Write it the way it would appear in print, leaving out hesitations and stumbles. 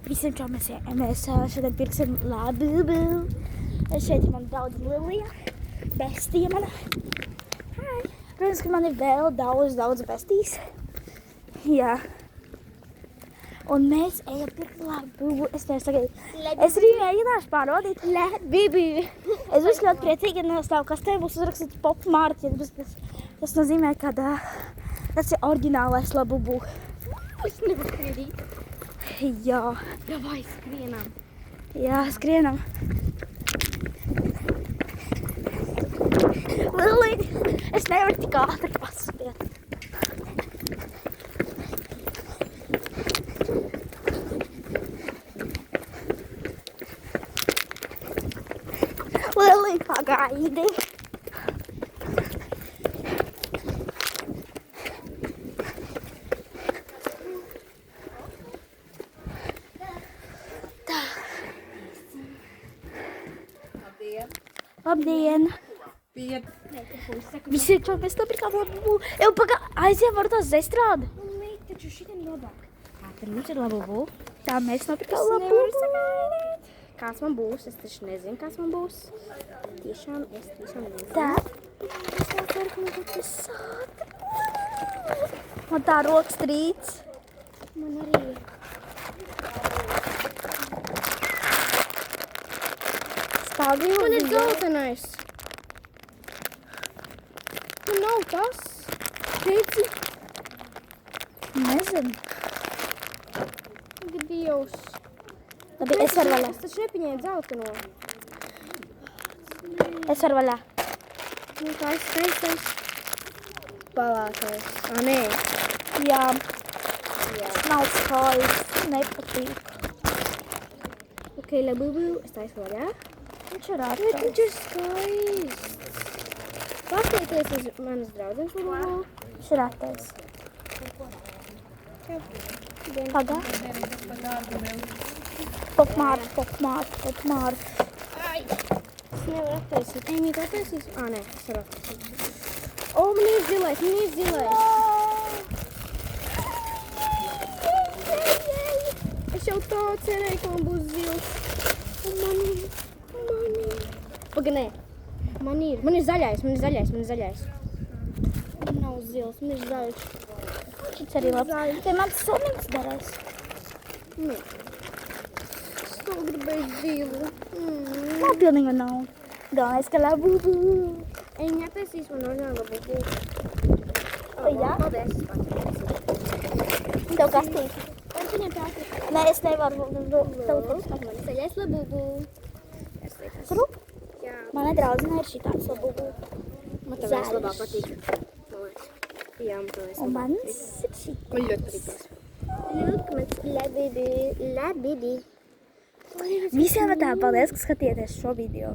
Visiem čau, mēs šodien pirksim labubu. Šeit ir man daudz Lilija, bestija mana. Hai. Protams, ka man ir vēl daudz bestijas. Jā. Un mēs ejam pirkt labubu. Es arī mēģināšu pārvadīt labubu. Es būšu ļoti priecīga, ja nostāvu kastē būs uzrakstīts Pop Market. Tas nozīmē, ka tas ir oriģinālais labubu. Es nevaru skriedīt. Jā. Davai, skrienam. Jā, skrienam. Lili, es nevaru tik ātri paspiet. Lili, pagaidi. Labdien! Visi ir čau, mēs nopirkām labubu. Aiziem var tās zestrādi. Taču šitam labāk. Tad mums ir labubu. Tā mēs nopirkām labubu. Kāds man būs? Es taču nezinu, kāds man būs. Tiešām nezinu. Tā. Es ceru, ka man kaut kas sāta. Man tā rokas trīc. Man arī. Spāgļi Man ir dzeltenais. Man nav tas. Teici. Nezinu. Dievs. Labi, es varu vaļā. Es taču nepaņēmu dzelteno. Es varu vaļā. Nu, kā es skaistais. Palākais. Nē. Jā. Jā. Nav skaists. Nepatīk. Ok, labubu. Es taisu vaļā. Viņš ir Bet ārkārt. viņš ir skaists. Paskatieties uz manas draudzenes labubu. Viņš ir ārkārt. Pagā. Popmārt. Es nevaru attaisīt. Ejmīt attaisīs? Nē, es varu attaisīt. O, man ir zilais. Es jau tā cerēju, ka man būs zils. Un man ir. Paga, nē. Man ir zaļais. Man nav zils, man ir zaļš. Šis arī labs. Vai mans sunīgs darēs? Nē. Es to gribēju zilu. Nav pilnīgi nav. Galvenais, ka labubu. Ejmi attaisīs man oriģinālu labubu. Jā? Paldies, es pats. Tev kastīt. Var viņam tātad? Nē, es nevaru. Tev kastīt. Man zaļais labubu. Srup. Jā. Mana draudzene ir šitāds labubu. Man tā vēl labāk patīk. Man liekas. Jā, man tā vēl Un labāk. mans ir šitāds. Man ļoti patīk tās. Lūk, mans labubu. Visiem tā, paldies, ka skatījāties šo video.